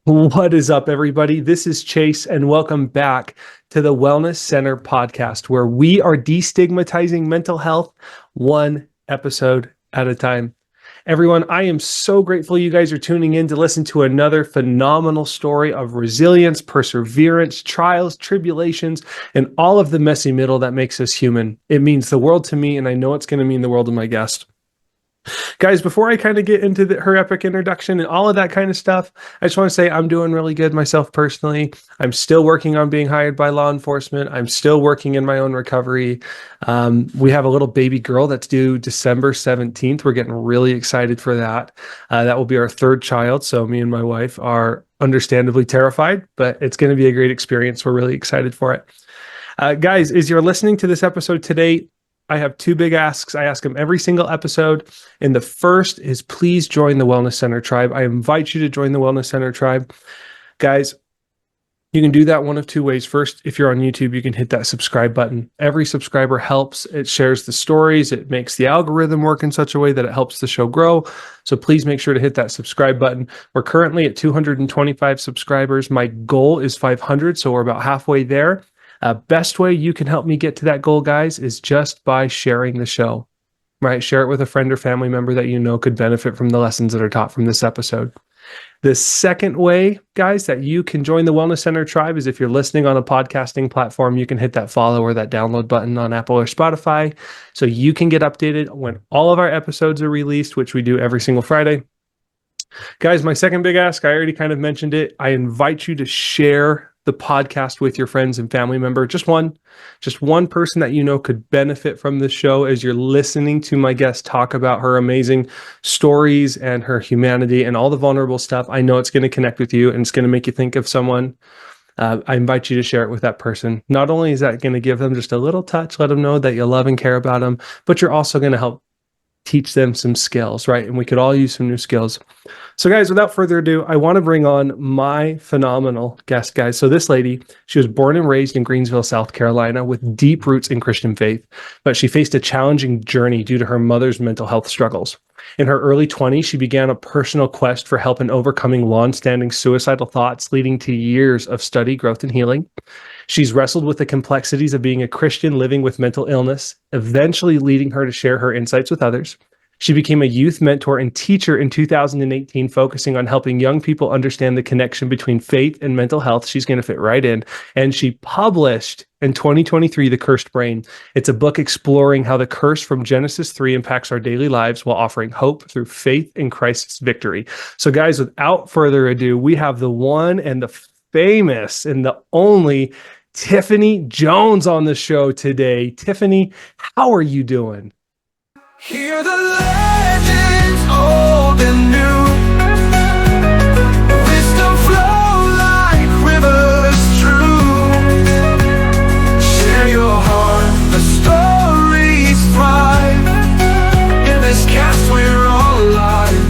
What is up, everybody? This is Chase, and welcome back to the Wellness Center podcast, where we are destigmatizing mental health one episode at a time. Everyone, I am so grateful you guys are tuning in to listen to another phenomenal story of resilience, perseverance, trials, tribulations, and all of the messy middle that makes us human. It means the world to me, and I know it's going to mean the world to my guest. Guys, before I kind of get into her epic introduction and all of that kind of stuff, I just want to say I'm doing really good myself personally. I'm still working on being hired by law enforcement. I'm still working in my own recovery. We have a little baby girl that's due December 17th. We're getting really excited for that. That will be our third child. So me and my wife are understandably terrified, but it's going to be a great experience. We're really excited for it. Guys, as you're listening to this episode today, I have two big asks. I ask them every single episode. And the first is please join the Wellness Center tribe. I invite you to join the Wellness Center tribe. Guys, you can do that one of two ways. First, if you're on YouTube, you can hit that subscribe button. Every subscriber helps. It shares the stories. It makes the algorithm work in such a way that it helps the show grow. So please make sure to hit that subscribe button. We're currently at 225 subscribers. My goal is 500, so we're about halfway there. Best way you can help me get to that goal, guys, is just by sharing the show, right? Share it with a friend or family member that you know could benefit from the lessons that are taught from this episode. The second way, guys, that you can join the Wellness Center tribe is if you're listening on a podcasting platform, you can hit that follow or that download button on Apple or Spotify so you can get updated when all of our episodes are released, which we do every single Friday. Guys, my second big ask, I already kind of mentioned it. I invite you to share the podcast with your friends and family member. Just one person that you know could benefit from this show as you're listening to my guest talk about her amazing stories and her humanity and all the vulnerable stuff. I know it's going to connect with you and it's going to make you think of someone. I invite you to share it with that person. Not only is that going to give them just a little touch, let them know that you love and care about them, but you're also going to help teach them some skills, right? And we could all use some new skills. So guys, without further ado, I want to bring on my phenomenal guest, guys. So this lady, she was born and raised in Greensville, South Carolina, with deep roots in Christian faith, but she faced a challenging journey due to her mother's mental health struggles. In her early 20s, she began a personal quest for help in overcoming long-standing suicidal thoughts, leading to years of study, growth, and healing. She's wrestled with the complexities of being a Christian living with mental illness, eventually leading her to share her insights with others. She became a youth mentor and teacher in 2018, focusing on helping young people understand the connection between faith and mental health. She's going to fit right in. And she published in 2023, The Cursed Brain. It's a book exploring how the curse from Genesis 3 impacts our daily lives while offering hope through faith in Christ's victory. So guys, without further ado, we have the one and the famous and the only Tiffany Jones on the show today. Tiffany, how are you doing? Hear the legends old and new. Wisdom flow like rivers true. Share your heart, the stories thrive. In this cast we're all alive.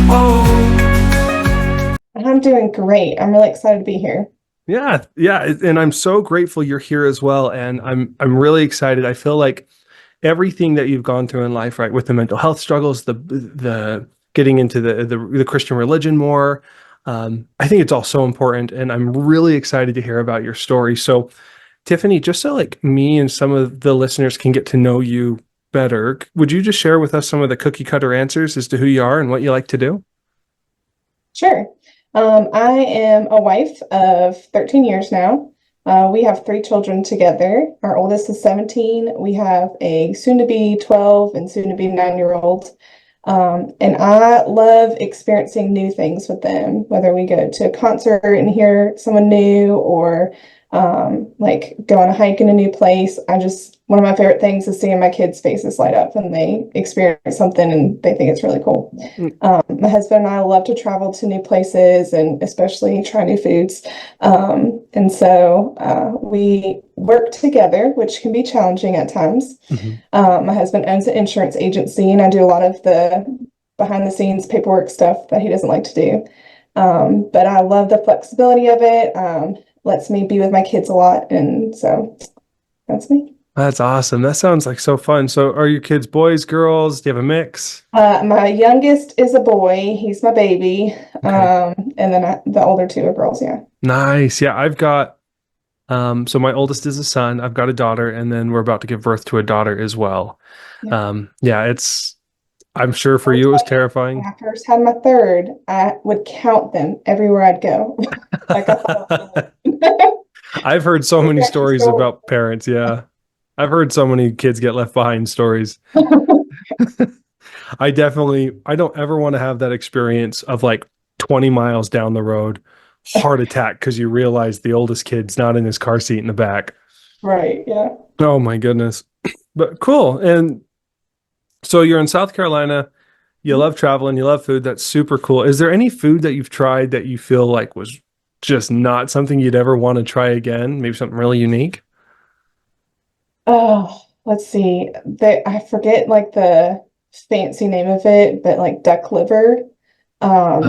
Oh, I'm doing great. I'm really excited to be here. Yeah, and I'm so grateful you're here as well. And I'm really excited. I feel like everything that you've gone through in life, right, with the mental health struggles, the getting into the Christian religion more, I think it's all so important, and I'm really excited to hear about your story. So, Tiffany, just so like me and some of the listeners can get to know you better, would you just share with us some of the cookie cutter answers as to who you are and what you like to do? Sure. I am a wife of 13 years now. We have 3 children together. Our oldest is 17. We have a soon-to-be 12 and soon-to-be 9-year-old. And I love experiencing new things with them, whether we go to a concert and hear someone new or like go on a hike in a new place. One of my favorite things is seeing my kids' faces light up when they experience something and they think it's really cool. My husband and I love to travel to new places and especially try new foods. And so we work together, which can be challenging at times. Mm-hmm. My husband owns an insurance agency, and I do a lot of the behind the scenes paperwork stuff that he doesn't like to do. But I love the flexibility of it. Lets me be with my kids a lot. And so that's me. That's awesome. That sounds like so fun. So are your kids boys, girls? Do you have a mix? My youngest is a boy. He's my baby. Okay. And then the older two are girls. Yeah. Nice. Yeah, I've got so my oldest is a son. I've got a daughter, and then we're about to give birth to a daughter as well. Yeah. Yeah, it's I'm sure for I'll you it was tell you, when terrifying. I first had my third, I would count them everywhere I'd go. Like I thought I was I've heard so like, many extra stories story. about parents. Yeah. I've heard so many kids get left behind stories. I don't ever want to have that experience of like 20 miles down the road, heart attack because you realize the oldest kid's not in his car seat in the back. Right. Yeah. Oh my goodness. But cool. And so you're in South Carolina, you love traveling, you love food. That's super cool. Is there any food that you've tried that you feel like was just not something you'd ever want to try again? Maybe something really unique? Oh, let's see. I forget like the fancy name of it, but like duck liver. Um,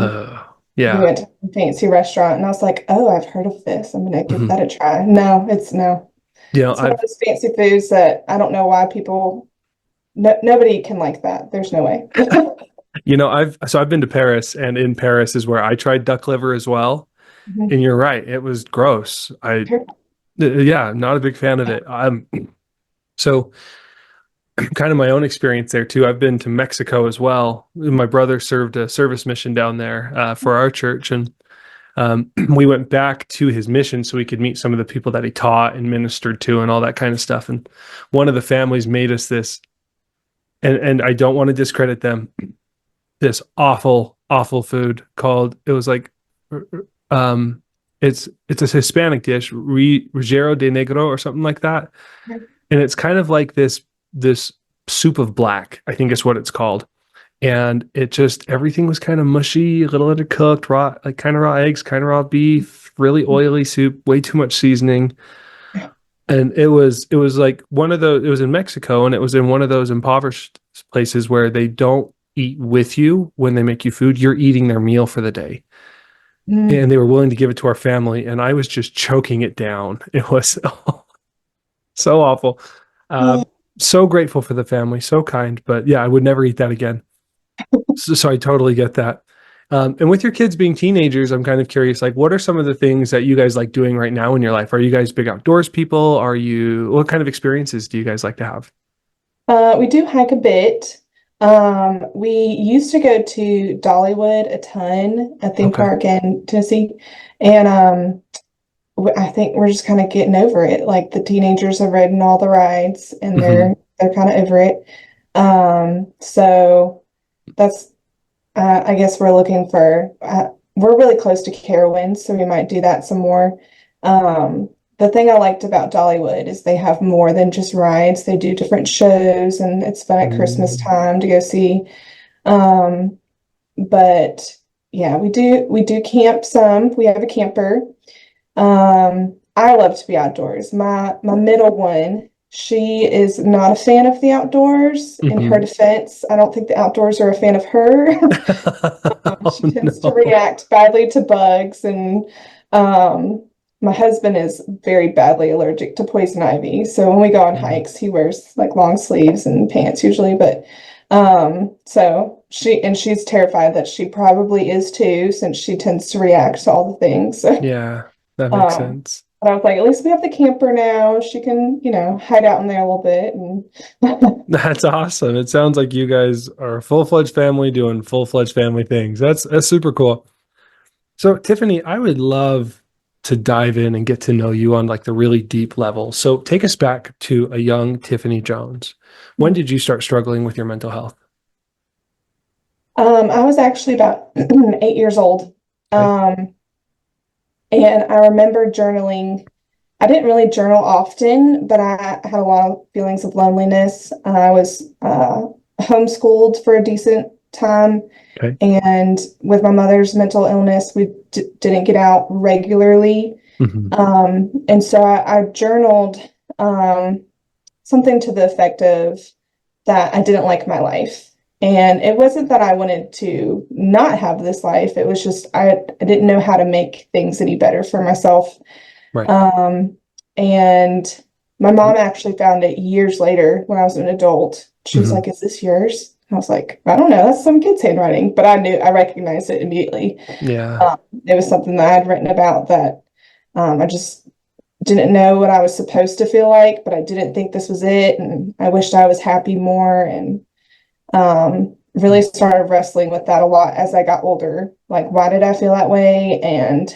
we Yeah. went to a fancy restaurant and I was like, oh, I've heard of this. I'm gonna give Mhm. that a try. No, no. You know, It's one of I've those fancy foods that I don't know why people no, nobody can like that. There's no way. I've been to Paris, and in Paris is where I tried duck liver as well. Mhm. And you're right, it was gross. Yeah, not a big fan of it. So kind of my own experience there too. I've been to Mexico as well. My brother served a service mission down there for our church, and we went back to his mission so we could meet some of the people that he taught and ministered to, and all that kind of stuff. And one of the families made us this, and I don't want to discredit them, this awful, awful food called. It was like, um, it's a Hispanic dish, Ruggiero de Negro or something like that, and it's kind of like this soup of black, I think is what it's called. And it just everything was kind of mushy, a little undercooked, raw, like kind of raw eggs, kind of raw beef, really oily soup, way too much seasoning. And it was like one of those, it was in Mexico, and it was in one of those impoverished places where they don't eat with you when they make you food. You're eating their meal for the day. Mm. And they were willing to give it to our family, and I was just choking it down. It was so awful. Uh, so grateful for the family, so kind, but yeah, I would never eat that again. So I totally get that. And with your kids being teenagers, I'm kind of curious, like, what are some of the things that you guys like doing right now in your life? Are you guys big outdoors people? What kind of experiences do you guys like to have? We do hike a bit. We used to go to Dollywood a ton, a theme Okay. park in Tennessee, and I think we're just kind of getting over it. Like the teenagers have ridden all the rides, and Hmm. they're kind of over it. So that's I guess we're looking for. We're really close to Carowinds, so we might do that some more. The thing I liked about Dollywood is they have more than just rides. They do different shows, and it's fun at Christmas Mm. time to go see. Um, but yeah, we do camp some. We have a camper. I love to be outdoors. My middle one, she is not a fan of the outdoors. In her Hmm. defense, I don't think the outdoors are a fan of her. Oh She tends to no. react badly to bugs, and my husband is very badly allergic to poison ivy. So when we go on Mm. hikes, he wears like long sleeves and pants usually. But so she's terrified that she probably is too, since she tends to react to all the things. Yeah, that makes Um, sense. but I was like, at least we have the camper now. She can, hide out in there a little bit and That's awesome. It sounds like you guys are a full-fledged family doing full-fledged family things. That's super cool. So, Tiffany, I would love to dive in and get to know you on like the really deep level. So, take us back to a young Tiffany Jones. When did you start struggling with your mental health? I was actually about 8 years old. Okay. Um, and I remember journaling. I didn't really journal often, but I had a lot of feelings of loneliness. I was homeschooled for a decent time, Okay. and with my mother's mental illness, we didn't get out regularly. Hmm. And so I journaled something to the effect of that I didn't like my life. And it wasn't that I wanted to not have this life. It was just I didn't know how to make things any better for myself. Right. Um, and My mom actually found it years later when I was an adult. She was Hmm. like, "Is this yours?" And I was like, "I don't know. That's some kid's handwriting." But I recognized it immediately. Yeah. Um, it was something that I had written about that I just didn't know what I was supposed to feel like, but I didn't think this was it. And I wished I was happy more. And really started wrestling with that a lot as I got older. Like, why did I feel that way? And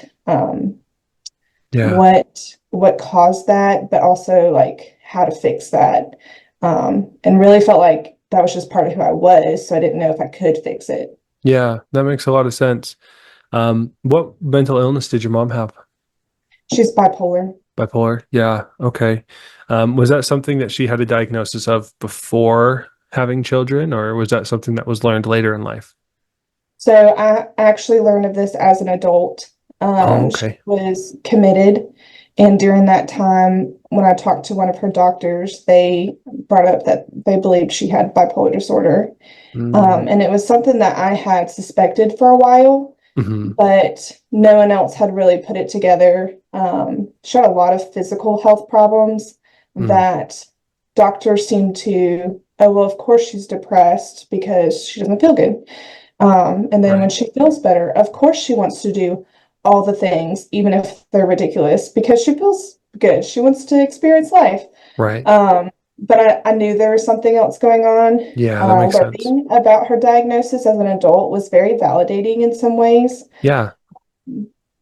Yeah. what caused that, but also like how to fix that. And really felt like that was just part of who I was, so I didn't know if I could fix it. Yeah. That makes a lot of sense. What mental illness did your mom have? She's bipolar. Bipolar? Yeah. Okay. Was that something that she had a diagnosis of before having children, or was that something that was learned later in life? So I actually learned of this as an adult. Oh, She okay. was committed, and during that time, when I talked to one of her doctors, they brought up that they believed she had bipolar disorder. Mm-hmm. And it was something that I had suspected for a while, but no one else had really put it together. She had a lot of physical health problems Mm-hmm. that doctors seemed to, oh, well, of course she's depressed because she doesn't feel good. And then when Right. she feels better, of course she wants to do all the things, even if they're ridiculous, because she feels good. She wants to experience life. Right. But I knew there was something else going on. Yeah, that makes sense. Learning about her diagnosis as an adult was very validating in some ways. Yeah.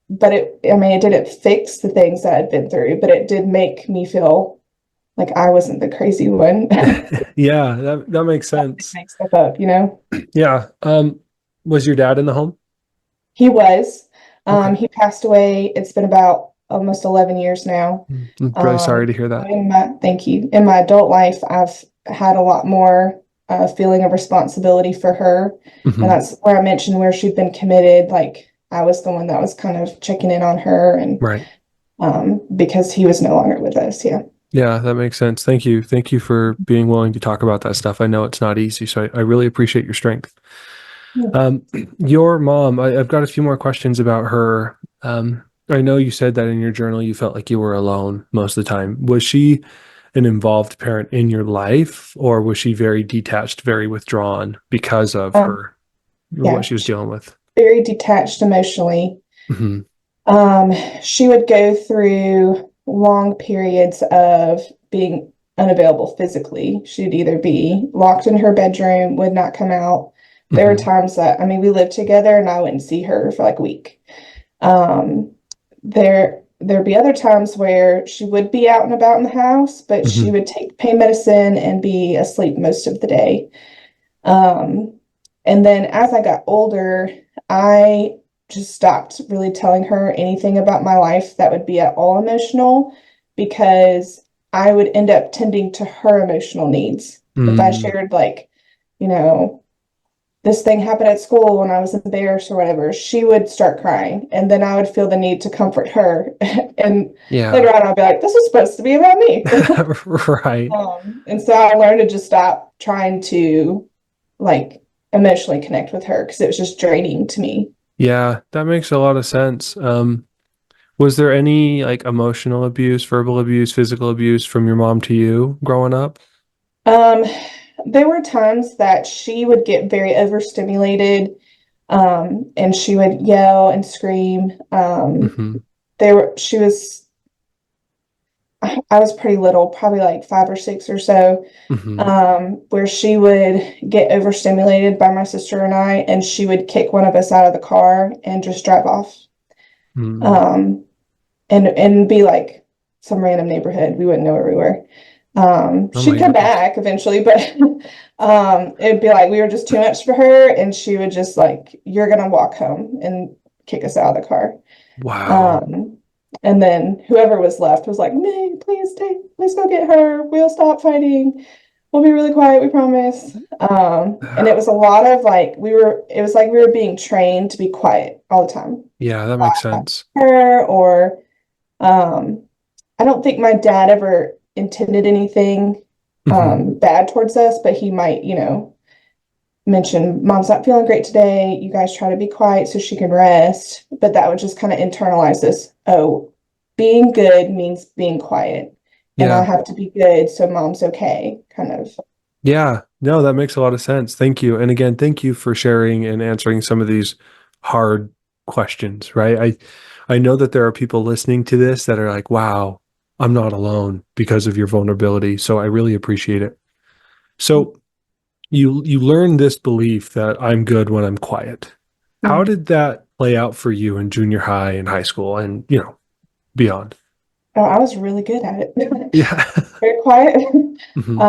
But I mean, it didn't fix the things that I'd been through, but it did make me feel like I wasn't the crazy one. Yeah, that makes sense. Make stuff up, you know? Yeah. Was your dad in the home? He was. Okay. He passed away. It's been about almost 11 years now. I'm really sorry to hear that. Thank you. In my adult life, I've had a lot more feeling of responsibility for her. And Hmm. that's where I mentioned where she'd been committed. Like I was the one that was kind of checking in on her and Right. because he was no longer with us. Yeah. Yeah, that makes sense. Thank you. Thank you for being willing to talk about that stuff. I know it's not easy, so I really appreciate your strength. Yeah. Um, your mom, I've got a few more questions about her. I know you said that in your journal you felt like you were alone most of the time. Was she an involved parent in your life, or was she very detached, very withdrawn because of Um, her, what yeah. she was dealing with? Very detached emotionally. Hmm. Um, she would go through long periods of being unavailable physically. She'd either be locked in her bedroom, would not come out. There were Hmm. times that, I mean, we lived together and I wouldn't see her for like a week. Um, there'd be other times where she would be out and about in the house, but she Hmm. would take pain medicine and be asleep most of the day. Um, and then as I got older, I just stopped really telling her anything about my life that would be at all emotional because I would end up tending to her emotional needs. If I Mm, shared, like, you know, this thing happened at school when I was embarrassed or whatever, she would start crying. And then I would feel the need to comfort her. And later yeah. on, I'll be like, this is supposed to be about me. Right. And so I learned to just stop trying to like emotionally connect with her because it was just draining to me. Yeah, that makes a lot of sense. Was there any like emotional abuse, verbal abuse, physical abuse from your mom to you growing up? Um, there were times that she would get very overstimulated, and she would yell and scream. Hmm. She was, I was pretty little, probably like 5 or 6 or so, Hmm. where she would get overstimulated by my sister and I, and she would kick one of us out of the car and just drive off. Mm. Um, and be like some random neighborhood. We wouldn't know where we were. Oh She'd my come goodness. back eventually, but it'd be like we were just too much for her, and she would just like, "You're gonna walk home," and kick us out of the car. Wow. Um, and then whoever was left was like, "May, please go get her. We'll stop fighting. We'll be really quiet, we promise." And it was a lot of like it was like we were being trained to be quiet all the time. Yeah, that makes sense. Her or um, I don't think my dad ever intended anything Hmm. bad towards us, but he might, mention, "Mom's not feeling great today. You guys try to be quiet so she can rest." But that would just kind of internalize this. Oh, being good means being quiet. and I Yeah. have to be good so mom's okay, kind of. Yeah. No, that makes a lot of sense. Thank you. And again, thank you for sharing and answering some of these hard questions, right? I know that there are people listening to this that are like, wow, I'm not alone because of your vulnerability. So I really appreciate it. So you learn this belief that I'm good when I'm quiet. How Mhm. did that play out for you in junior high and high school and, beyond? Oh, I was really good at it. Yeah. Very quiet. Hmm.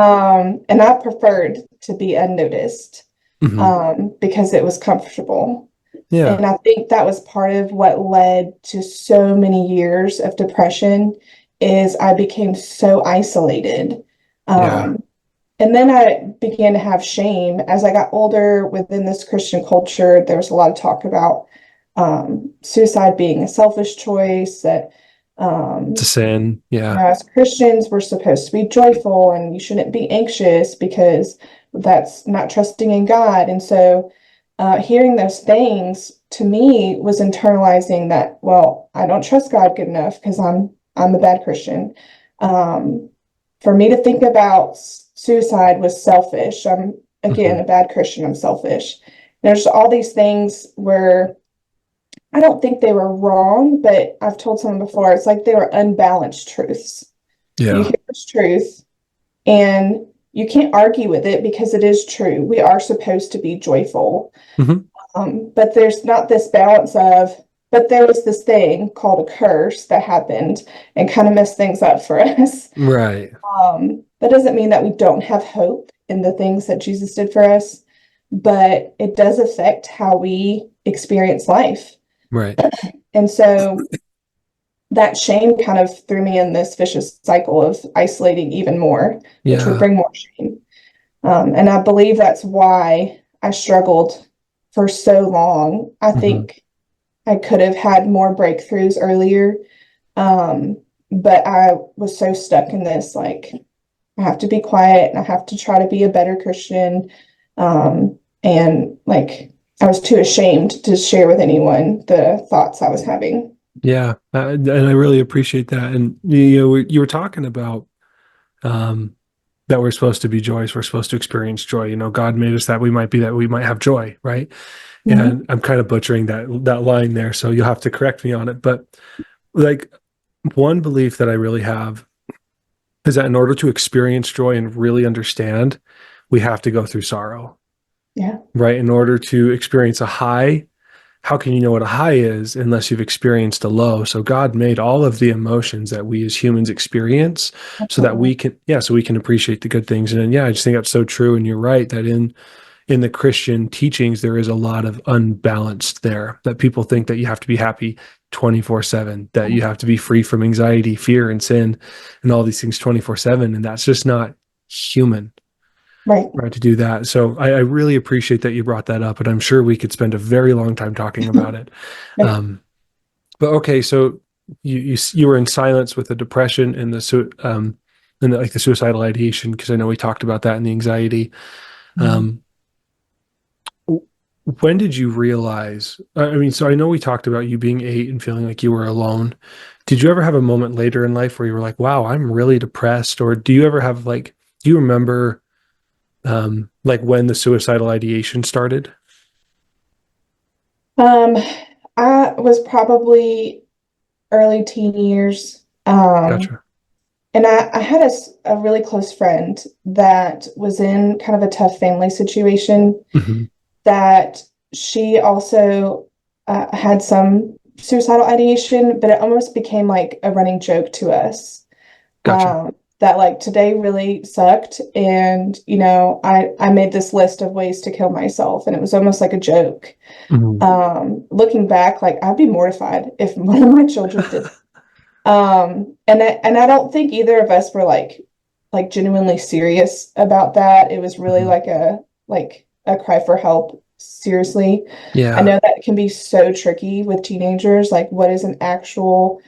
And I preferred to be unnoticed, Hmm. because it was comfortable. Yeah. And I think that was part of what led to so many years of depression is I became so isolated. Yeah. Um, and then I began to have shame as I got older within this Christian culture. There was a lot of talk about suicide being a selfish choice, that It's a um, sin. Yeah. as Christians, we're supposed to be joyful and you shouldn't be anxious because that's not trusting in God. And so, hearing those things to me was internalizing that, well, I don't trust God good enough because I'm a bad Christian. Um, for me to think about suicide was selfish. I'm again Hmm. a bad Christian. I'm selfish. There's all these things where I don't think they were wrong, but I've told someone before, it's like they were unbalanced truths. You Yeah. hear this truth and you can't argue with it because it is true. We are supposed to be joyful. Hmm. But there's not this balance of, but there was this thing called a curse that happened and kind of messed things up for us. Right. That doesn't mean that we don't have hope in the things that Jesus did for us, but it does affect how we experience life. Right. And so that shame kind of threw me in this vicious cycle of isolating even more, which would Yeah. bring more shame. And I believe that's why I struggled for so long. I Hmm. think I could have had more breakthroughs earlier, but I was so stuck in this, like, I have to be quiet and I have to try to be a better Christian. And like, I was too ashamed to share with anyone the thoughts I was having. Yeah. And I really appreciate that. And you were talking about um, that we're supposed to be joyous. We're supposed to experience joy. God made us that we might have joy, right? Mhm. And I'm kind of butchering that line there, so you'll have to correct me on it. But like one belief that I really have is that in order to experience joy and really understand, we have to go through sorrow, Yeah. right? In order to experience a high, how can you know what a high is unless you've experienced a low? So God made all of the emotions that we as humans experience so that Absolutely. we can appreciate the good things. And yeah, I just think that's so true. And you're right that in the Christian teachings, there is a lot of unbalanced there, that people think that you have to be happy 24/7, that you have to be free from anxiety, fear, and sin, and all these things 24/7. And that's just not human, Right. right, to do that. So I really appreciate that you brought that up, and I'm sure we could spend a very long time talking about it. Right. Um, but okay, so you were in silence with the depression and like the suicidal ideation, because I know we talked about that and the anxiety. Mhm. Um, When did you realize? I mean, so I know we talked about you being 8 and feeling like you were alone. Did you ever have a moment later in life where you were like, wow, I'm really depressed? Or do you ever have do you remember like when the suicidal ideation started? Um, I was probably early teen years. Gotcha. And I had a really close friend that was in kind of a tough family situation, Hmm. that she also had some suicidal ideation, but it almost became like a running joke to us. Gotcha. That like today really sucked, and I made this list of ways to kill myself, and it was almost like a joke. Hmm. Looking back, like I'd be mortified if one of my children did. And I don't think either of us were like genuinely serious about that. It was really Hmm. like a cry for help. Seriously. I Yeah. know that can be so tricky with teenagers. Like, what is an actual,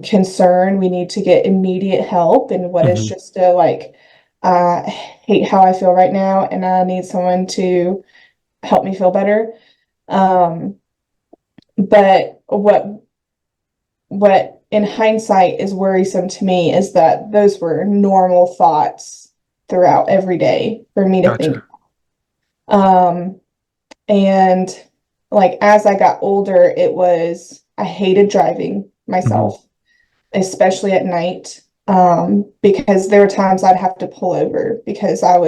concern? We need to get immediate help, and what is Hmm. just a like, I hate how I feel right now, and I need someone to help me feel better. Um, but what in hindsight is worrisome to me is that those were normal thoughts throughout every day for me to think. Gotcha. Um, and like as I got older, I hated driving Hmm. myself, especially at night. Because there were times I'd have to pull over because I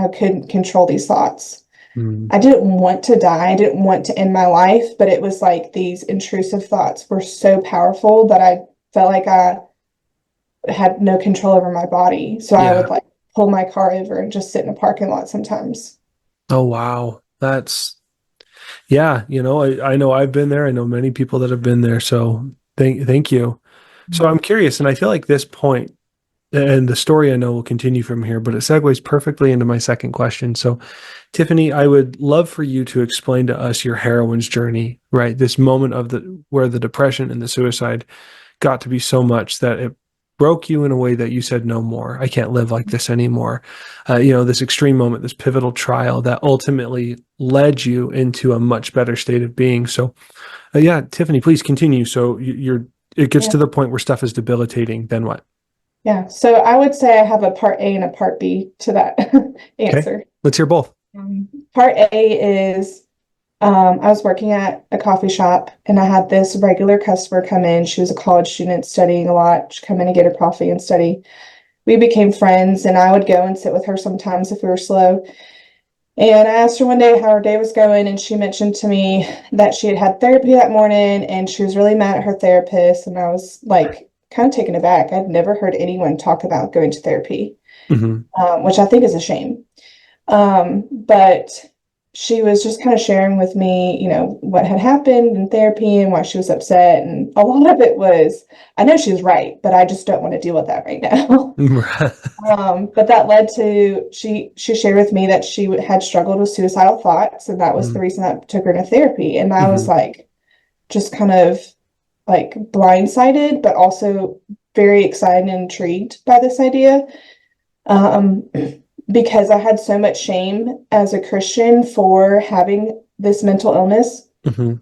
couldn't control these thoughts. Mm. I didn't want to die. I didn't want to end my life, but it was like these intrusive thoughts were so powerful that I felt like I had no control over my body. So I Yeah. would like pull my car over and just sit in a parking lot sometimes. Oh, wow. That's, yeah, I know I've been there. I know many people that have been there. So thank you. So I'm curious, and I feel like this point and the story I know will continue from here, but it segues perfectly into my second question. So, Tiffany, I would love for you to explain to us your heroine's journey, right? This moment of the where the depression and the suicide got to be so much that it broke you in a way that you said no more. I can't live like this anymore. This extreme moment, this pivotal trial that ultimately led you into a much better state of being. So, yeah, Tiffany, please continue. So it gets Yeah. to the point where stuff is debilitating. Then what? Yeah. So I would say I have a part A and a part B to that Okay, answer. let's hear both. Part A is I was working at a coffee shop and I had this regular customer come in. She was a college student studying a lot. She'd come in and get her coffee and study. We became friends and I would go and sit with her sometimes if we were slow. And I asked her one day how her day was going, and she mentioned to me that she had had therapy that morning and she was really mad at her therapist. And I was like, kind of taken aback. I'd never heard anyone talk about going to therapy, Hmm. which I think is a shame. But she was just kind of sharing with me, what had happened in therapy and why she was upset. And a lot of it was, I know she was right, but I just don't want to deal with that right now. But that led to she shared with me that she had struggled with suicidal thoughts, and that was the reason that took her to therapy. And I was Hmm. like, just kind of like blindsided, but also very excited and intrigued by this idea. Um, because I had so much shame as a Christian for having this mental illness Hmm.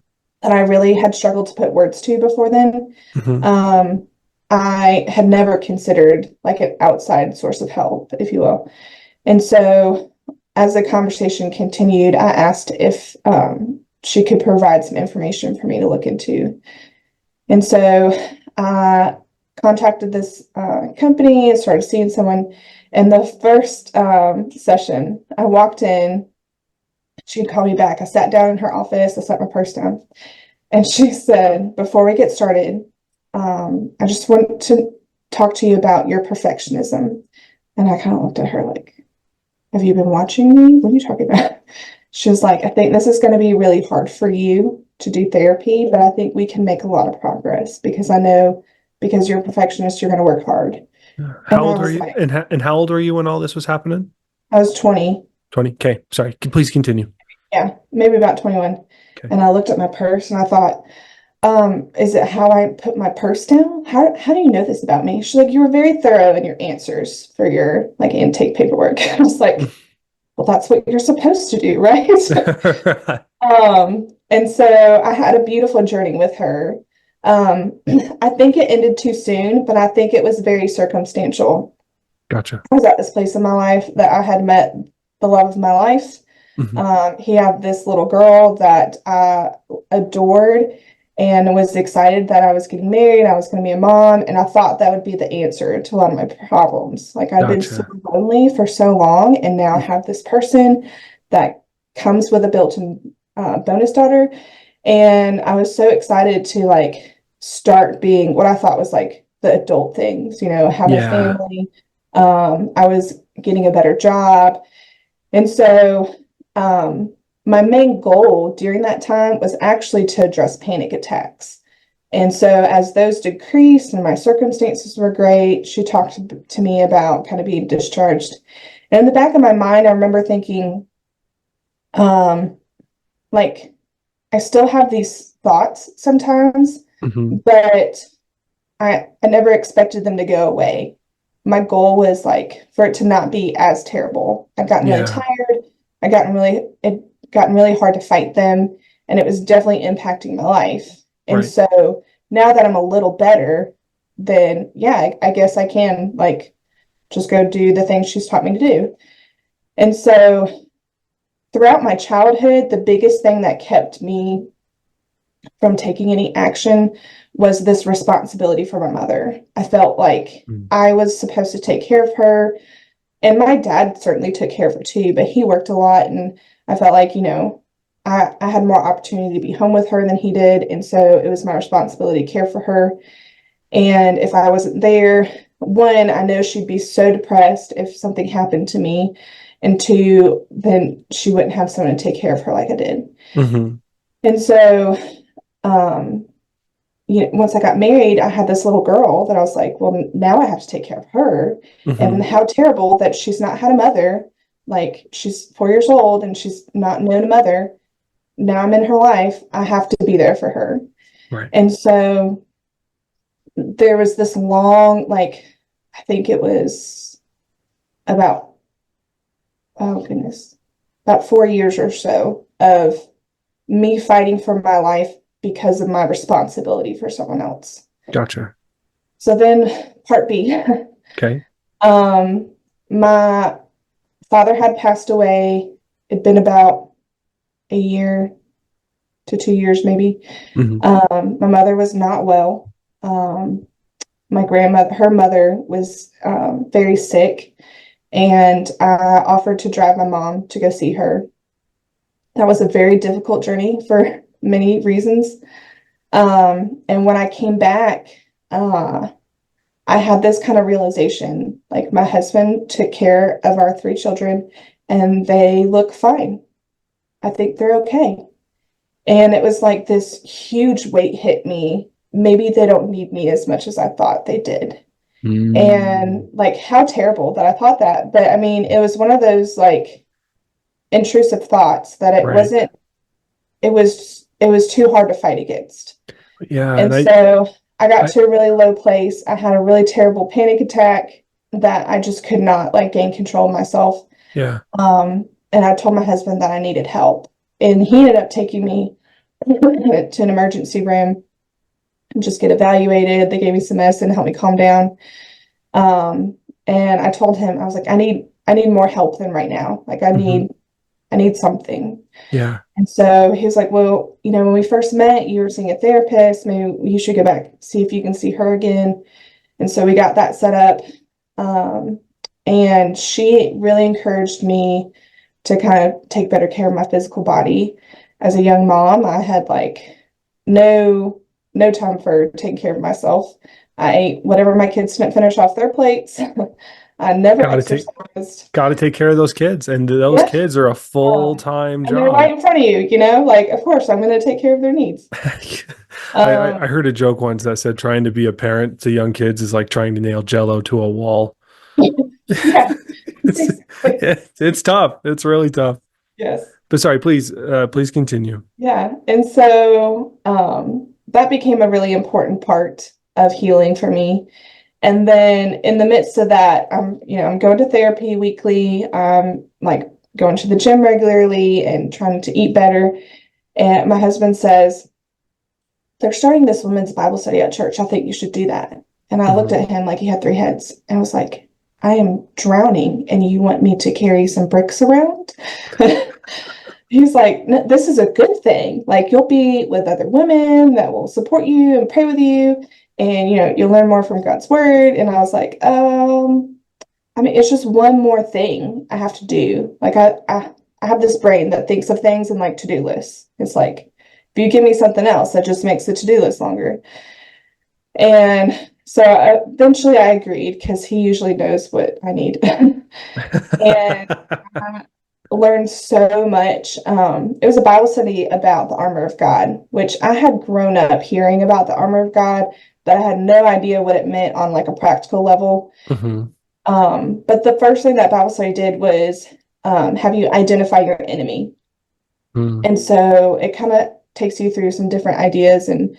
that I really had struggled to put words to before then. Hmm. Um, I had never considered like an outside source of help, if you will. And so as the conversation continued, I asked if she could provide some information for me to look into. And so I contacted this company and started seeing someone. And the first session, I walked in, she'd call me back. I sat down in her office, I set my purse down, and she said, before we get started, I just want to talk to you about your perfectionism. And I kind of looked at her like, have you been watching me? What are you talking about? She was like, I think this is going to be really hard for you to do therapy, but I think we can make a lot of progress because I know because you're a perfectionist, you're going to work hard. How And I old are was you? like, And how old were you when all this was happening? I was 20. 20. Okay. Sorry. Please continue. Yeah, maybe about 21. Okay. And I looked at my purse and I thought, is it how I put my purse down? How do you know this about me? She's like, you were very thorough in your answers for your like intake paperwork. I was like, well, that's what you're supposed to do, right? And so I had a beautiful journey with her. I think it ended too soon, but I think it was very circumstantial. Gotcha. I was at this place in my life that I had met the love of my life. Hmm. He had this little girl that I adored and was excited that I was getting married. I was going to be a mom, and I thought that would be the answer to a lot of my problems. Like I'd been so Gotcha. lonely for so long, and now I have this person that comes with a built-in bonus daughter, and I was so excited to like start being what I thought was like the adult things, have a Yeah. family. I was getting a better job. And so, my main goal during that time was actually to address panic attacks. And so, as those decreased and my circumstances were great, she talked to me about kind of being discharged. And in the back of my mind, I remember thinking, um, like, I still have these thoughts sometimes, Hmm. but I never expected them to go away. My goal was like for it to not be as terrible. I'd gotten really Yeah. tired. It gotten really hard to fight them, and it was definitely impacting my life. And Right. so now that I'm a little better, then yeah, I guess I can like just go do the things she's taught me to do. And so throughout my childhood, the biggest thing that kept me from taking any action was this responsibility for my mother. I felt like Mm. I was supposed to take care of her. And my dad certainly took care of her too, but he worked a lot. And I felt like, I had more opportunity to be home with her than he did. And so it was my responsibility to care for her. And if I wasn't there, one, I know she'd be so depressed if something happened to me. And two, then she wouldn't have someone to take care of her like I did. Mm-hmm. And so, um, once I got married, I had this little girl that I was like, well, now I have to take care of her. Mm-hmm. And how terrible that she's not had a mother. Like she's 4 years old and she's not known a mother. Now I'm in her life. I have to be there for her. Right. And so there was this long, like, I think it was about, oh goodness, about 4 years or so of me fighting for my life because of my responsibility for someone else. Gotcha. So then part B, Okay. my father had passed away. It'd been about a year to 2 years, maybe. Mm-hmm. My mother was not well. My grandmother, her mother was very sick, and I offered to drive my mom to go see her. That was a very difficult journey for many reasons. And when I came back, I had this kind of realization, like my husband took care of our 3 children and they look fine. I think they're okay. And it was like this huge weight hit me. Maybe they don't need me as much as I thought they did. Mm. And like how terrible that I thought that. But I mean, it was one of those like intrusive thoughts that it Right. wasn't, it was too hard to fight against. Yeah. And And so I got I to a really low place. I had a really terrible panic attack that I just could not like gain control of myself. yeah. And I told my husband that I needed help. And he ended up taking me to an emergency room and just get evaluated. They gave me some medicine to help me calm down. And I told him, I was like, I need more help than right now. Like Mm-hmm. I need something. Yeah. And so he was like, well, when we first met, you were seeing a therapist. Maybe you should go back, see if you can see her again. And so we got that set up. And she really encouraged me to kind of take better care of my physical body. As a young mom, I had like no time for taking care of myself. I ate whatever my kids didn't finish off their plates. I never Gotta take exercised. gotta take care of those kids. And those Yeah. kids are a full-time And they're right job. in front of you, like, of course, I'm going to take care of their needs. I heard a joke once that said trying to be a parent to young kids is like trying to nail Jello to a wall. Yeah, It's, exactly. it's tough. It's really tough. Yes. But sorry, please continue. Yeah. And so that became a really important part of healing for me. And then in the midst of that, I'm going to therapy weekly. I'm like going to the gym regularly and trying to eat better. And my husband says, they're starting this women's Bible study at church. I think you should do that. And I looked Mhm. at him like he had 3 heads. And I was like, I am drowning and you want me to carry some bricks around? He's like, "No, this is a good thing. Like you'll be with other women that will support you and pray with you. And, you'll learn more from God's word." And I was like, I mean, it's just one more thing I have to do. Like I have this brain that thinks of things in like to-do lists. It's like, if you give me something else, that just makes the to-do list longer. And so eventually I agreed because he usually knows what I need. And I learned so much. It was a Bible study about the armor of God, which I had grown up hearing about the armor of God, but I had no idea what it meant on like a practical level. Mhm. But the first thing that Bible study did was have you identify your enemy. Mm. And so it kind of takes you through some different ideas. And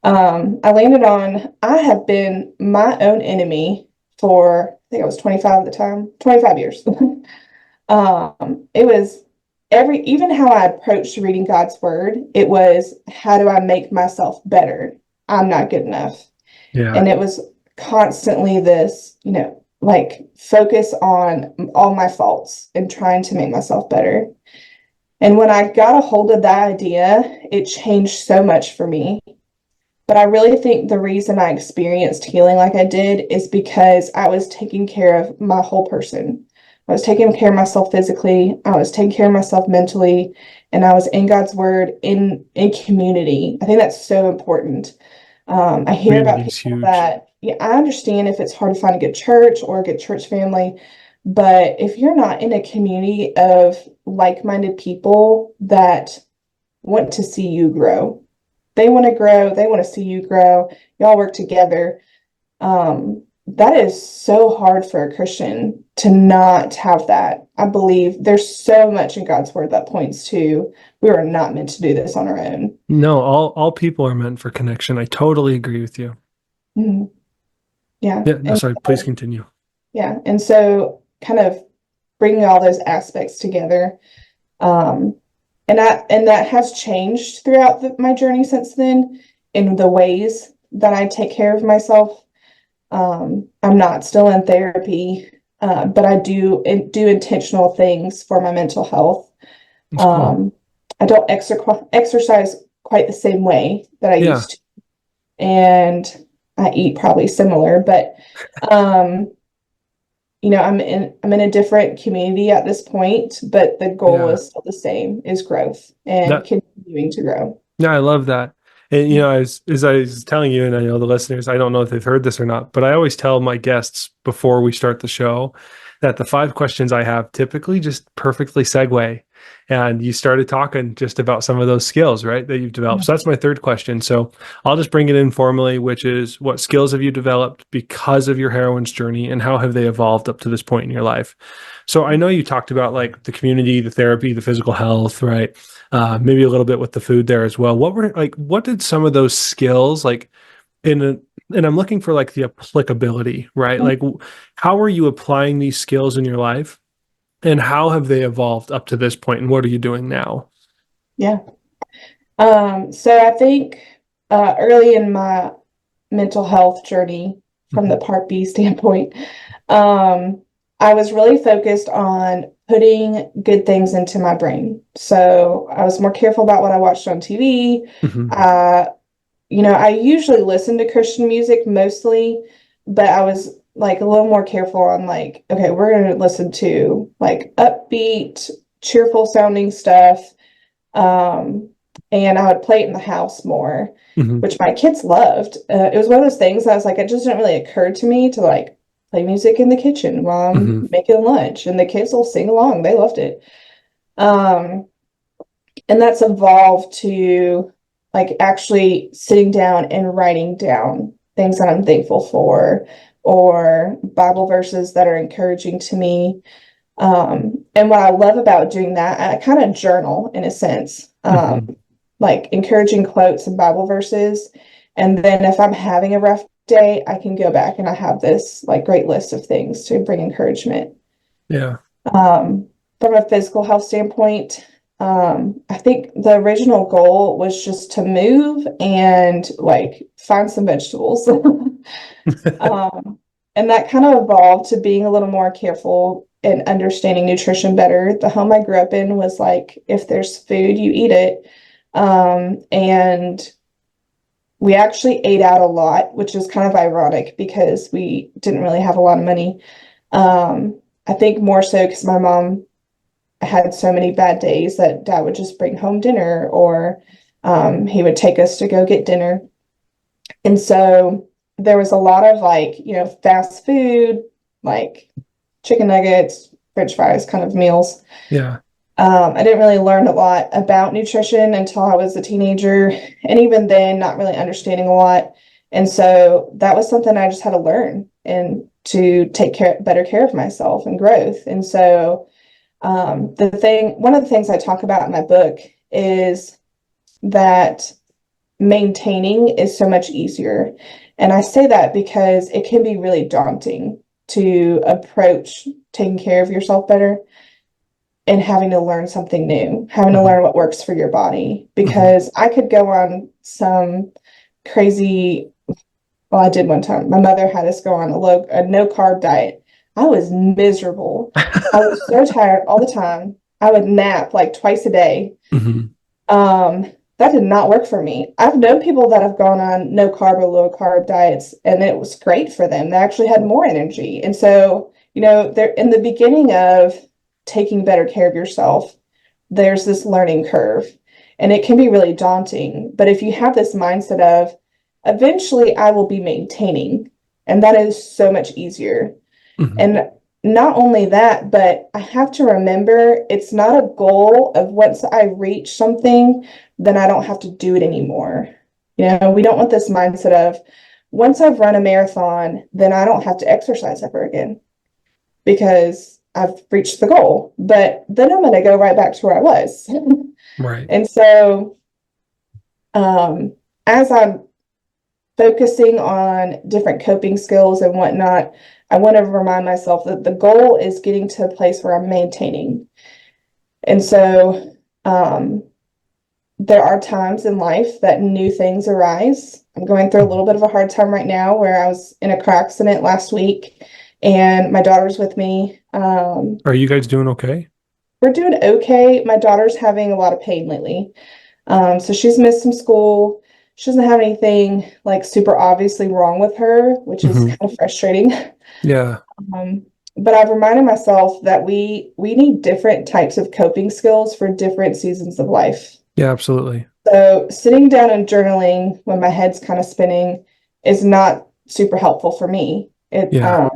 I landed on, I have been my own enemy for, I think I was 25 at the time, 25 years. It was even how I approached reading God's word, it was, how do I make myself better? I'm not good enough. Yeah. And it was constantly this, like focus on all my faults and trying to make myself better. And when I got a hold of that idea, it changed so much for me. But I really think the reason I experienced healing like I did is because I was taking care of my whole person. I was taking care of myself physically, I was taking care of myself mentally, and I was in God's word in community. I think that's so important. I hear Community about is people huge. that, yeah, I understand if it's hard to find a good church or a good church family, but if you're not in a community of like-minded people that want to see you grow, they want to grow, they want to see you grow, y'all work together. That is so hard for a Christian to not have that. I believe there's so much in God's word that points to we are not meant to do this on our own. No, all people are meant for connection. I totally agree with you. Mhm. Yeah. Yeah, no, And sorry, please continue. yeah. And so kind of bringing all those aspects together. Um, and that has changed throughout my journey since then in the ways that I take care of myself. I'm not still in therapy, but I do intentional things for my mental health. That's cool. Um, I don't exercise quite the same way that I Yeah. used to, and I eat probably similar, but um, I'm in a different community at this point, but the goal Yeah. is still the same, is growth and That continuing to grow. Yeah, I love that. And as I was telling you, and I know the listeners, I don't know if they've heard this or not, but I always tell my guests before we start the show that the 5 questions I have typically just perfectly segue. And you started talking just about some of those skills, right, that you've developed. Yeah. So that's my third question. So I'll just bring it in formally, which is what skills have you developed because of your heroine's journey and how have they evolved up to this point in your life? So I know you talked about like the community, the therapy, the physical health, right? Maybe a little bit with the food there as well. What did some of those skills like in a, and I'm looking for like the applicability, right? Like, how are you applying these skills in your life and how have they evolved up to this point and what are you doing now? Yeah. So I think early in my mental health journey, from the Mhm. Part B standpoint, um, I was really focused on putting good things into my brain. So I was more careful about what I watched on TV. Mhm. I usually listen to Christian music mostly, but I was like a little more careful on like, okay, we're going to listen to like upbeat, cheerful sounding stuff. Um, and I would play it in the house more, Mhm. which my kids loved. It was one of those things I was like, it just didn't really occur to me to like play music in the kitchen while I'm Mhm. making lunch, and the kids will sing along. They loved it. Um, and that's evolved to like actually sitting down and writing down things that I'm thankful for or Bible verses that are encouraging to me. And what I love about doing that, I kind of journal in a sense, Mhm. like encouraging quotes and Bible verses. And then if I'm having a rough day, I can go back and I have this like great list of things to bring encouragement. Yeah. Um, from a physical health standpoint, I think the original goal was just to move and like find some vegetables. Um, and that kind of evolved to being a little more careful and understanding nutrition better. The home I grew up in was like, if there's food, you eat it. And we actually ate out a lot, which is kind of ironic because we didn't really have a lot of money. I think more so because my mom had so many bad days that dad would just bring home dinner or he would take us to go get dinner. And so there was a lot of like, fast food, like chicken nuggets, French fries kind of meals. Yeah. I didn't really learn a lot about nutrition until I was a teenager. And even then, not really understanding a lot. And so that was something I just had to learn and to better care of myself and growth. And so one of the things I talk about in my book is that maintaining is so much easier. And I say that because it can be really daunting to approach taking care of yourself better and having to learn something new, having to Mhm. learn what works for your body. Mhm. Because I could go on some crazy. Well, I did one time. My mother had us go on a no carb diet. I was miserable. I was so tired all the time. I would nap like twice a day. Hmm. Um, that did not work for me. I've known people that have gone on no carb or low carb diets, and it was great for them. They actually had more energy. And so, they're in the beginning of taking better care of yourself, there's this learning curve, and it can be really daunting. But if you have this mindset of eventually I will be maintaining, and that is so much easier. Hmm. And not only that, but I have to remember it's not a goal of once I reach something, then I don't have to do it anymore. We don't want this mindset of once I've run a marathon, then I don't have to exercise ever again because I've reached the goal. But then I'm going to go right back to where I was. Right. And so, as I'm focusing on different coping skills and whatnot, I want to remind myself that the goal is getting to a place where I'm maintaining. And so there are times in life that new things arise. I'm going through a little bit of a hard time right now where I was in a car accident last week and my daughter's with me. Are you guys doing okay? We're doing okay. My daughter's having a lot of pain lately. So she's missed some school. She doesn't have anything like super obviously wrong with her, which is Hmm. kind of frustrating. Yeah. But I've reminded myself that we need different types of coping skills for different seasons of life. Yeah, absolutely. So sitting down and journaling when my head's kind of spinning is not super helpful for me. Yeah.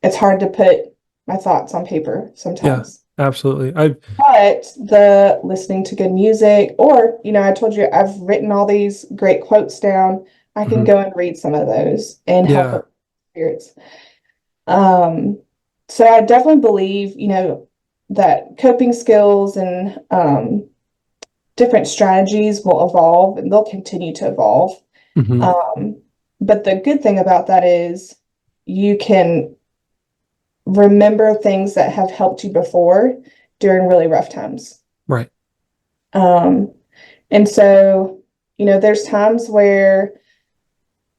It's hard to put my thoughts on paper Yeah, sometimes. absolutely. I But the listening to good music, or, I told you I've written all these great quotes down. I can mhm. go and read some of those and help Yeah. with spirits. Um, so I definitely believe, that coping skills and different strategies will evolve and they'll continue to evolve. Hmm. Um, but the good thing about that is you can remember things that have helped you before during really rough times. Right. Um, and so, there's times where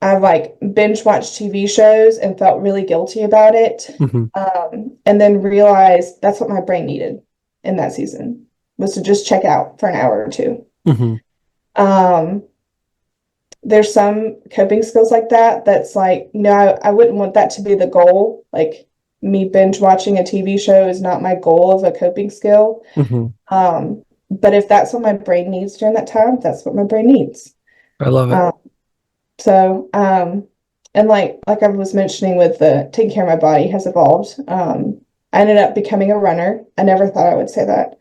I've like binge watched TV shows and felt really guilty about it. Hmm. And then realized that's what my brain needed in that season was to just check out for an hour or two. Hmm. Um, there's some coping skills like that that's like, I wouldn't want that to be the goal. Like me binge watching a TV show is not my goal of a coping skill. Hmm. But if that's what my brain needs during that time, that's what my brain needs. I love it. Um, so, and like I was mentioning with the taking care of my body has evolved. I ended up becoming a runner. I never thought I would say that.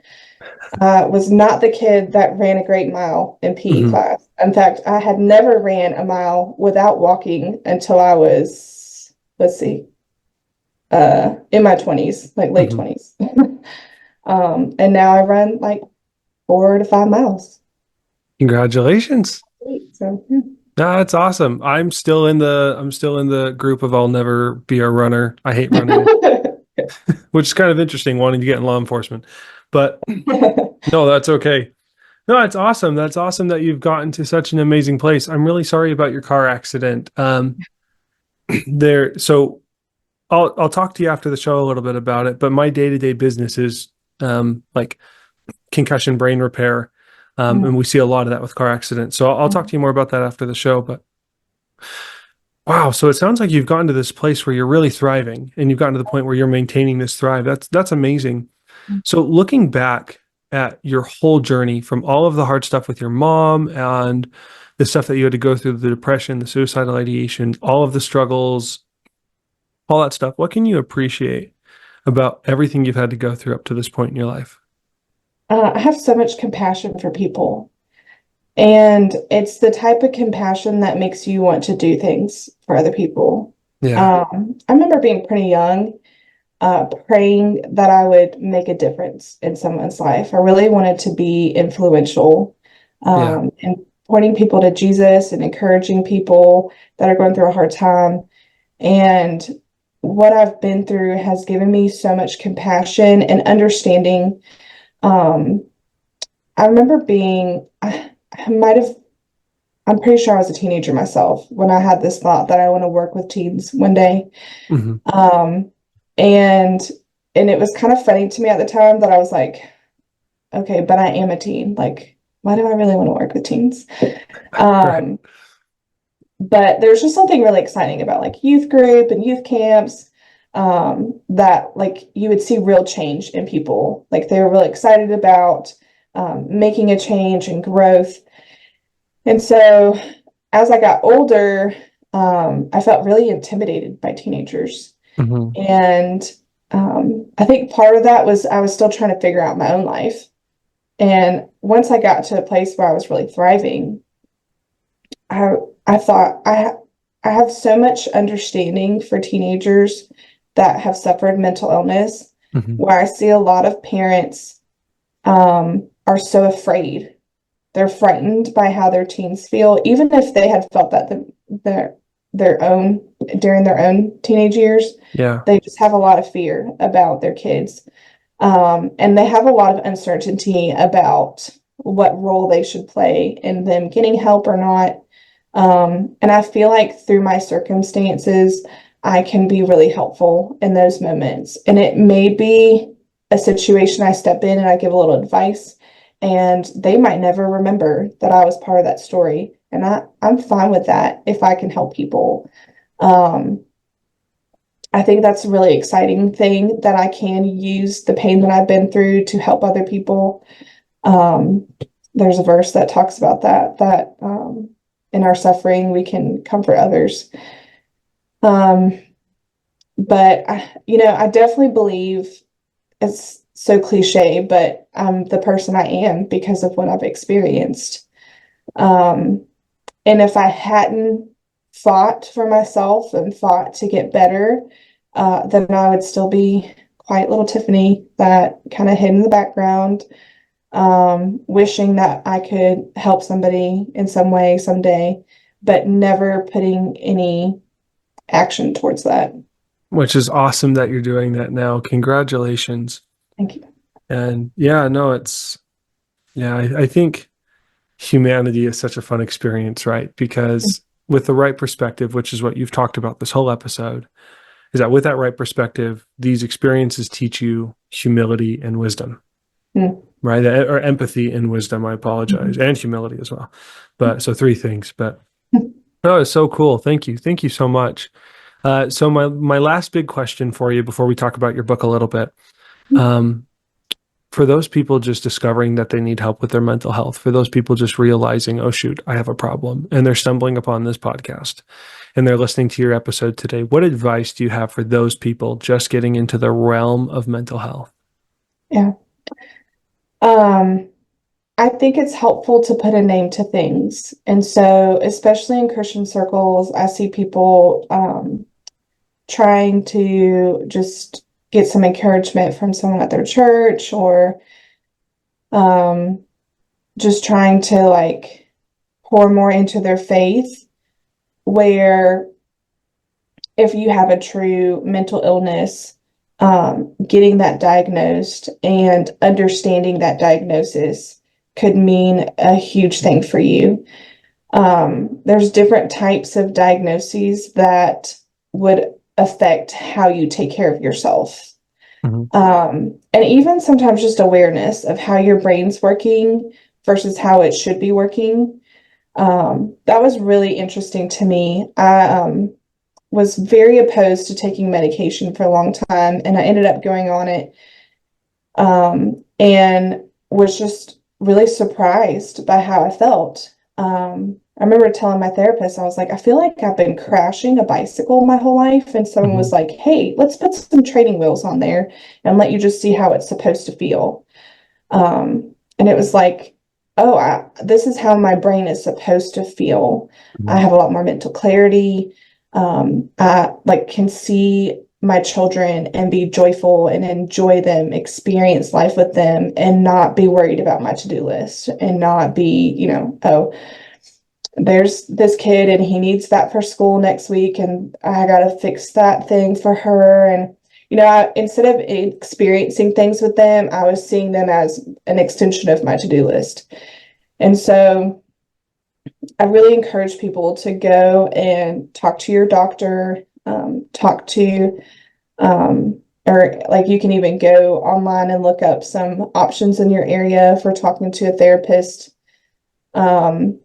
Was not the kid that ran a great mile in PE Hmm. class. In fact, I had never ran a mile without walking until I was, let's see, in my 20s, like late Hmm. 20s. And now I run like 4 to 5 miles. Congratulations. So, yeah. No, that's awesome. I'm still in the group of I'll never be a runner. I hate running, which is kind of interesting wanting to get in law enforcement. But no, that's okay. No, it's awesome. That's awesome that you've gotten to such an amazing place. I'm really sorry about your car accident. So I'll talk to you after the show a little bit about it, but my day-to-day business is like concussion brain repair. And we see a lot of that with car accidents. So I'll talk to you more about that after the show. But wow, so it sounds like you've gotten to this place where you're really thriving and you've gotten to the point where you're maintaining this thrive. That's amazing. So looking back at your whole journey from all of the hard stuff with your mom and the stuff that you had to go through, the depression, the suicidal ideation, all of the struggles, all that stuff, what can you appreciate about everything you've had to go through up to this point in your life? I have so much compassion for people. And it's the type of compassion that makes you want to do things for other people. Yeah. I remember being pretty young, praying that I would make a difference in someone's life. I really wanted to be influential, Yeah. and pointing people to Jesus and encouraging people that are going through a hard time. And what I've been through has given me so much compassion and understanding. Um, I remember I might have I'm pretty sure I was a teenager myself when I had this thought that I want to work with teens one day. Hmm. Um, and it was kind of funny to me at the time that I was like, okay, but I am a teen. Like, why do I really want to work with teens? Right. Um, but there's just something really exciting about like youth group and youth camps, that like you would see real change in people. Like they were really excited about making a change and growth. And so as I got older, I felt really intimidated by teenagers. Hmm. And I think part of that was I was still trying to figure out my own life. And once I got to a place where I was really thriving, I I thought I have so much understanding for teenagers that have suffered mental illness, Hmm. where I see a lot of parents are so afraid. They're frightened by how their teens feel, even if they had felt that their their own during their own teenage years. Yeah. They just have a lot of fear about their kids. And they have a lot of uncertainty about what role they should play in them getting help or not. And I feel like through my circumstances, I can be really helpful in those moments. And it may be a situation I step in and I give a little advice, and they might never remember that I was part of that story. And I'm fine with that if I can help people. Um, I think that's a really exciting thing that I can use the pain that I've been through to help other people. Um, there's a verse that talks about that in our suffering, we can comfort others. Um, but I definitely believe it's so cliche, but I'm the person I am because of what I've experienced. Um, and if I hadn't fought for myself and fought to get better, then I would still be quiet little Tiffany that kind of hid in the background, wishing that I could help somebody in some way someday, but never putting any action towards that. Which is awesome that you're doing that now. Congratulations. Thank you. And yeah, no, yeah, I think humanity is such a fun experience, right? Because with the right perspective, which is what you've talked about this whole episode, is that with that right perspective, these experiences teach you humility and wisdom, Mm. right? Or empathy and wisdom, I apologize, Mhm. and humility as well. But so three things. But oh, it's so cool. Thank you. Thank you so much. So my last big question for you before we talk about your book a little bit. Um, for those people just discovering that they need help with their mental health, for those people just realizing, oh, shoot, I have a problem, and they're stumbling upon this podcast and they're listening to your episode today, what advice do you have for those people just getting into the realm of mental health? Yeah. Um, I think it's helpful to put a name to things. And so, especially in Christian circles, I see people trying to just get some encouragement from someone at their church, or um, just trying to like pour more into their faith. Where if you have a true mental illness, getting that diagnosed and understanding that diagnosis could mean a huge thing for you. There's different types of diagnoses that would affect how you take care of yourself. Mhm. And even sometimes just awareness of how your brain's working versus how it should be working. That was really interesting to me. I was very opposed to taking medication for a long time, and I ended up going on it, and was just really surprised by how I felt. I remember telling my therapist, I was like, I feel like I've been crashing a bicycle my whole life. And someone was Mhm. like, hey, let's put some training wheels on there and let you just see how it's supposed to feel. And it was like, oh, this is how my brain is supposed to feel. I Mhm. have a lot more mental clarity. I like can see my children and be joyful and enjoy them, experience life with them, and not be worried about my to-do list and not be, oh, there's this kid and he needs that for school next week and I got to fix that thing for her. And instead of experiencing things with them, I was seeing them as an extension of my to-do list. And so I really encourage people to go and talk to your doctor, talk to, or like you can even go online and look up some options in your area for talking to a therapist. Um,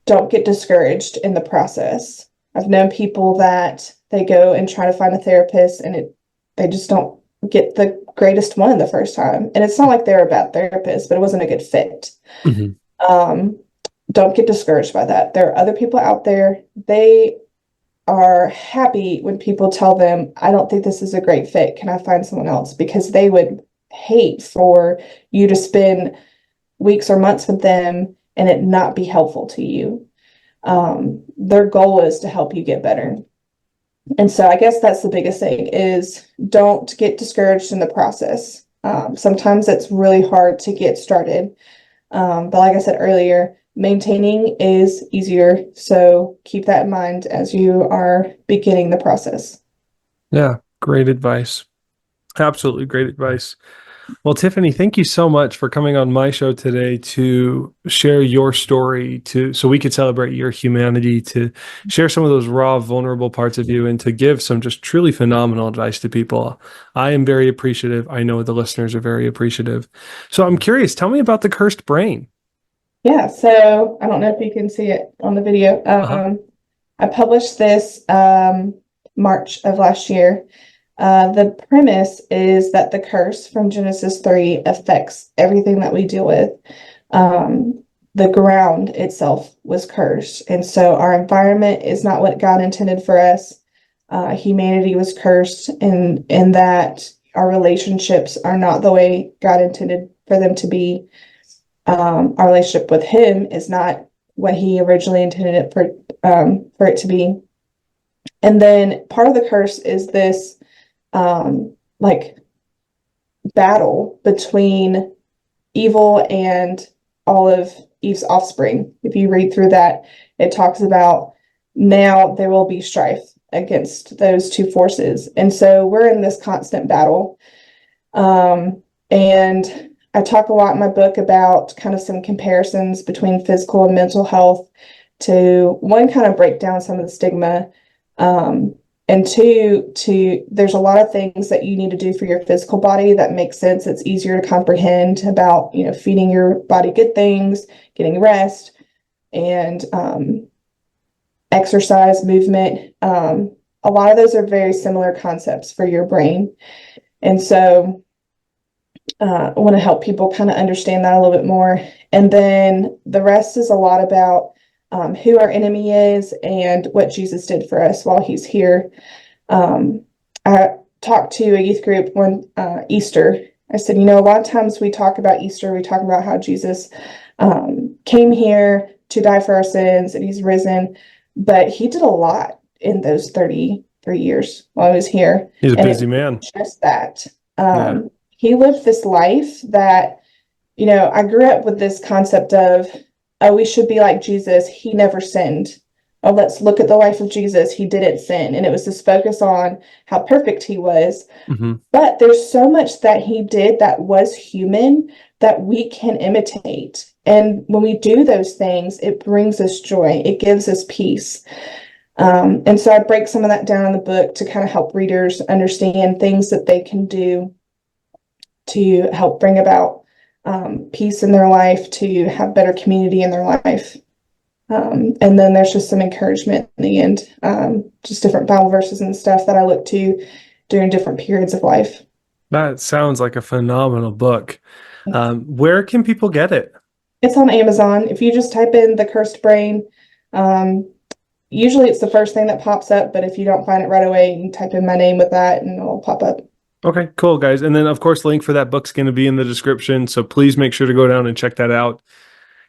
don't get discouraged in the process. I've known people that they go and try to find a therapist and they just don't get the greatest one the first time. And it's not like they're a bad therapist, but it wasn't a good fit. Mhm. Um, don't get discouraged by that. There are other people out there. They are happy when people tell them, I don't think this is a great fit. Can I find someone else? Because they would hate for you to spend weeks or months with them and it not be helpful to you. Their goal is to help you get better. And so I guess that's the biggest thing is don't get discouraged in the process. Sometimes it's really hard to get started. But like I said earlier, maintaining is easier. So keep that in mind as you are beginning the process. Yeah, great advice. Absolutely great advice. Well, Tiffany, thank you so much for coming on my show today to share your story so we could celebrate your humanity, to share some of those raw, vulnerable parts of you and to give some just truly phenomenal advice to people. I am very appreciative. I know the listeners are very appreciative. So I'm curious, tell me about the cursed brain. Yeah, so I don't know if you can see it on the video. Uh-huh. I published this March of last year. The premise is that the curse from Genesis 3 affects everything that we deal with. The ground itself was cursed, and so our environment is not what God intended for us. Humanity was cursed in that our relationships are not the way God intended for them to be. Our relationship with Him is not what He originally intended it for it to be. And then part of the curse is this like battle between evil and all of Eve's offspring. If you read through that, it talks about now there will be strife against those two forces. And so we're in this constant battle. And I talk a lot in my book about kind of some comparisons between physical and mental health to one, kind of break down some of the stigma. And two, there's a lot of things that you need to do for your physical body that makes sense. It's easier to comprehend about, feeding your body good things, getting rest, and exercise, movement. A lot of those are very similar concepts for your brain. And so I want to help people kind of understand that a little bit more. And then the rest is a lot about who our enemy is and what Jesus did for us while He's here. I talked to a youth group one Easter. I said, a lot of times we talk about Easter, we talk about how Jesus came here to die for our sins and He's risen, but He did a lot in those 33 years while He was here. He's a And busy it man. just that. Yeah. He lived this life that, I grew up with this concept of, oh, we should be like Jesus. He never sinned. Oh, let's look at the life of Jesus. He didn't sin. And it was this focus on how perfect He was. Mm-hmm. But there's so much that He did that was human that we can imitate. And when we do those things, it brings us joy. It gives us peace. And so I break some of that down in the book to kind of help readers understand things that they can do to help bring about peace in their life, to have better community in their life. And then there's just some encouragement in the end, just different Bible verses and stuff that I look to during different periods of life. That sounds like a phenomenal book. Where can people get it? It's on Amazon. If you just type in The Cursed Brain, usually it's the first thing that pops up, but if you don't find it right away, you can type in my name with that and it'll pop up. Okay, cool, guys. And then, of course, link for that book's going to be in the description. So please make sure to go down and check that out.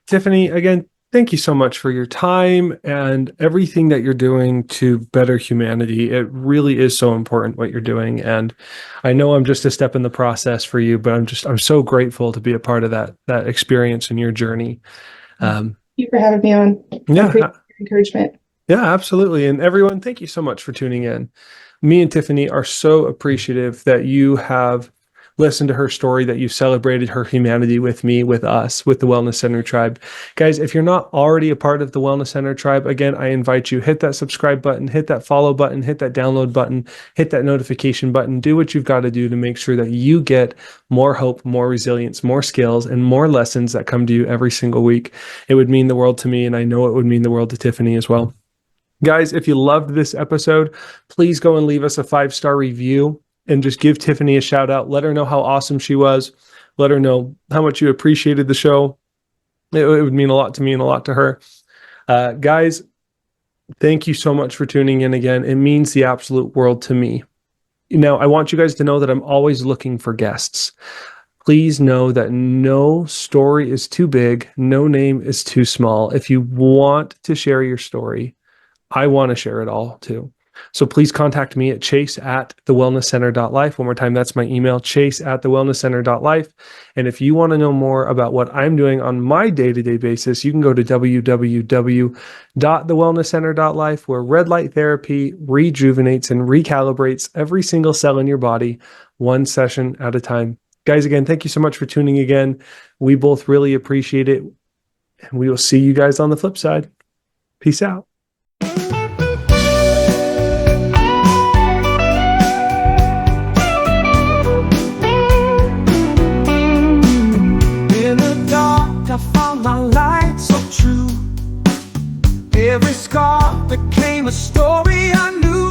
Tiffany, again, thank you so much for your time and everything that you're doing to better humanity. It really is so important what you're doing. And I know I'm just a step in the process for you, but I'm so grateful to be a part of that experience in your journey. Thank you for having me on. Yeah. I appreciate your encouragement. Yeah, absolutely. And everyone, thank you so much for tuning in. Me and Tiffany are so appreciative that you have listened to her story, that you celebrated her humanity with me, with us, with the Wellness Center tribe. Guys, if you're not already a part of the Wellness Center tribe, again, I invite you, hit that subscribe button, hit that follow button, hit that download button, hit that notification button, do what you've got to do to make sure that you get more hope, more resilience, more skills, and more lessons that come to you every single week. It would mean the world to me, and I know it would mean the world to Tiffany as well. Guys, if you loved this episode, please go and leave us a 5-star review and just give Tiffany a shout out. Let her know how awesome she was. Let her know how much you appreciated the show. It would mean a lot to me and a lot to her. Guys, thank you so much for tuning in again. It means the absolute world to me. Now, I want you guys to know that I'm always looking for guests. Please know that no story is too big, no name is too small. If you want to share your story, I want to share it all too. So please contact me at chase@thewellnesscenter.life. One more time, that's my email, chase@thewellnesscenter.life. And if you want to know more about what I'm doing on my day-to-day basis, you can go to www.thewellnesscenter.life, where red light therapy rejuvenates and recalibrates every single cell in your body, one session at a time. Guys, again, thank you so much for tuning again. We both really appreciate it. And we will see you guys on the flip side. Peace out. In the dark, I found my light so true. Every scar became a story I knew.